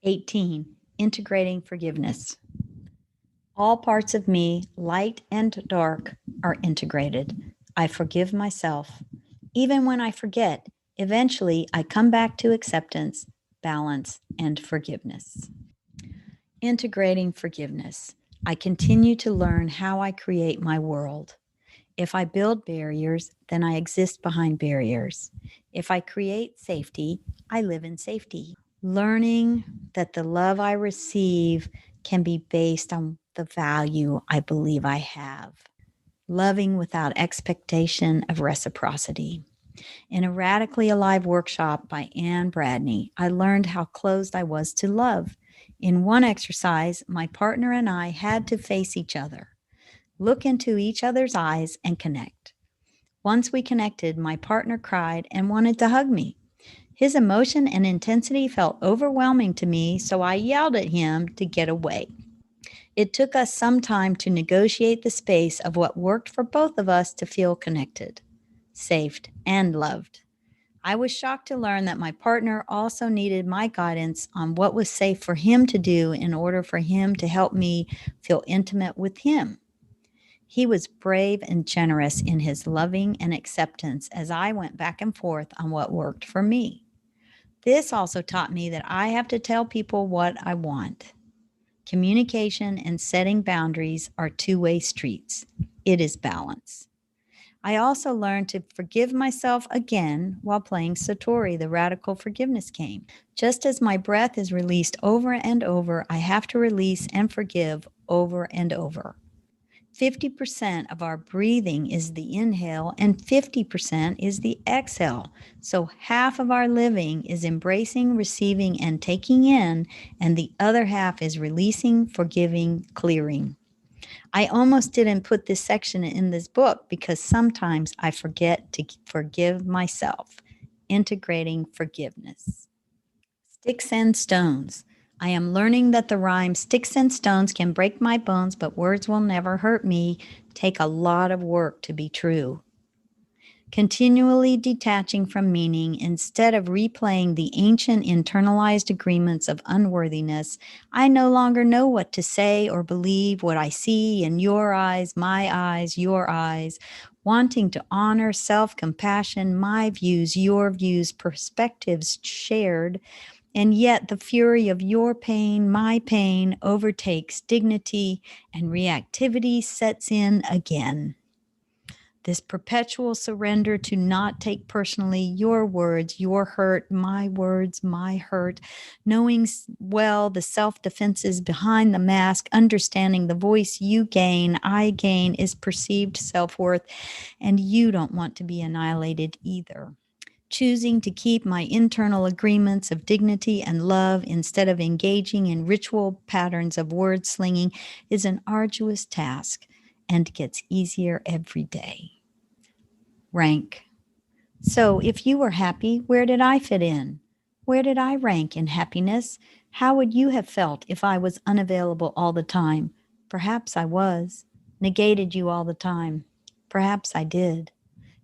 18. Integrating forgiveness. All parts of me, light and dark, are integrated. I forgive myself. Even when I forget, eventually I come back to acceptance, balance, and forgiveness. Integrating forgiveness. I continue to learn how I create my world. If I build barriers, then I exist behind barriers. If I create safety, I live in safety. Learning that the love I receive can be based on the value I believe I have. Loving without expectation of reciprocity. In a Radically Alive workshop by Anne Bradney, I learned how closed I was to love. In one exercise, my partner and I had to face each other, look into each other's eyes, and connect. Once we connected, my partner cried and wanted to hug me. His emotion and intensity felt overwhelming to me, so I yelled at him to get away. It took us some time to negotiate the space of what worked for both of us to feel connected, safe, and loved. I was shocked to learn that my partner also needed my guidance on what was safe for him to do in order for him to help me feel intimate with him. He was brave and generous in his loving and acceptance as I went back and forth on what worked for me. This also taught me that I have to tell people what I want. Communication and setting boundaries are two-way streets. It is balance. I also learned to forgive myself again while playing Satori, the radical forgiveness game. Just as my breath is released over and over, I have to release and forgive over and over. 50% of our breathing is the inhale and 50% is the exhale. So half of our living is embracing, receiving, and taking in, and the other half is releasing, forgiving, clearing. I almost didn't put this section in this book because sometimes I forget to forgive myself. Integrating forgiveness. Sticks and stones. I am learning that the rhyme sticks and stones can break my bones, but words will never hurt me take a lot of work to be true. Continually detaching from meaning instead of replaying the ancient internalized agreements of unworthiness, I no longer know what to say or believe, what I see in your eyes, your eyes, wanting to honor self-compassion, my views, your views, perspectives shared. And yet the fury of your pain, my pain, overtakes dignity and reactivity sets in again. This perpetual surrender to not take personally your words, your hurt, my words, my hurt, knowing well the self-defenses behind the mask, understanding the voice you gain, I gain, is perceived self-worth, and you don't want to be annihilated either. Choosing to keep my internal agreements of dignity and love instead of engaging in ritual patterns of word slinging is an arduous task and gets easier every day. Rank. So if you were happy, where did I fit in? Where did I rank in happiness? How would you have felt if I was unavailable all the time? Perhaps I was. Negated you all the time. Perhaps I did.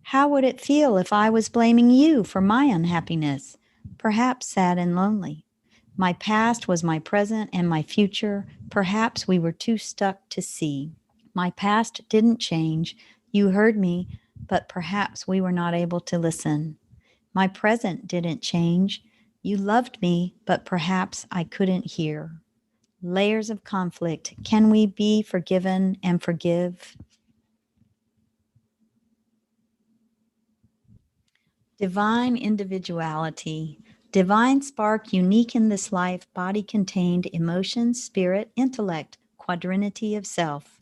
How would it feel if I was blaming you for my unhappiness? Perhaps sad and lonely. My past was my present and my future. Perhaps we were too stuck to see. My past didn't change. You heard me, but perhaps we were not able to listen. My present didn't change. You loved me, but perhaps I couldn't hear. Layers of conflict. Can we be forgiven and forgive? Divine individuality. Divine spark unique in this life, body contained, emotion, spirit, intellect, quadrinity of self.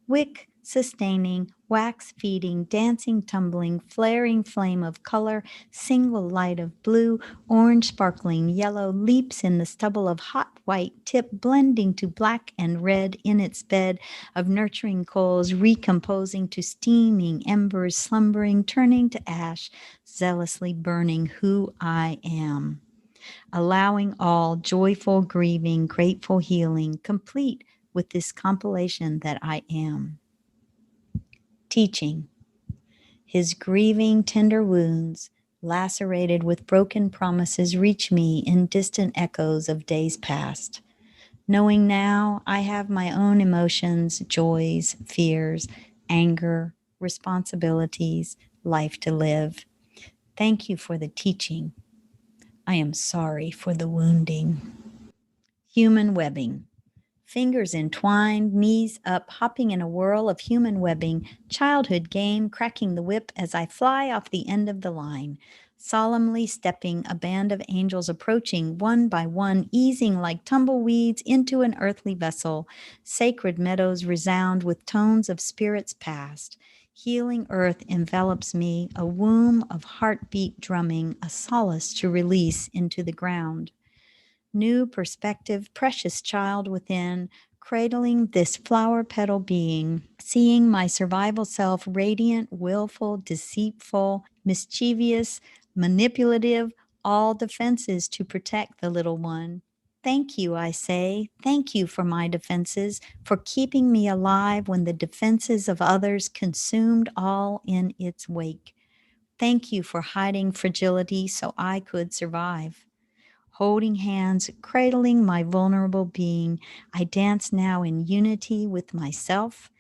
Wick, sustaining, wax feeding, dancing, tumbling, flaring flame of color, single light of blue, orange sparkling yellow, leaps in the stubble of hot white tip, blending to black and red in its bed of nurturing coals, recomposing to steaming embers, slumbering, turning to ash, zealously burning who I am. Allowing all joyful grieving, grateful healing, complete with this compilation that I am. Teaching. His grieving tender wounds, lacerated with broken promises, reach me in distant echoes of days past. Knowing now I have my own emotions, joys, fears, anger, responsibilities, life to live. Thank you for the teaching. I am sorry for the wounding. Human webbing. Fingers entwined, knees up, hopping in a whirl of human webbing, childhood game, cracking the whip as I fly off the end of the line, solemnly stepping, a band of angels approaching one by one, easing like tumbleweeds into an earthly vessel. Sacred meadows resound with tones of spirits past. Healing earth envelops me, a womb of heartbeat drumming, a solace to release into the ground. New perspective, precious child within, cradling this flower petal being, seeing my survival self radiant, willful, deceitful, mischievous, manipulative, all defenses to protect the little one. Thank you, I say. Thank you for my defenses, for keeping me alive when the defenses of others consumed all in its wake. Thank you for hiding fragility so I could survive. Holding hands, cradling my vulnerable being, I dance now in unity with myself,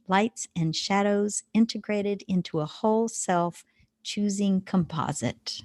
lights and shadows integrated into a whole self, choosing composite.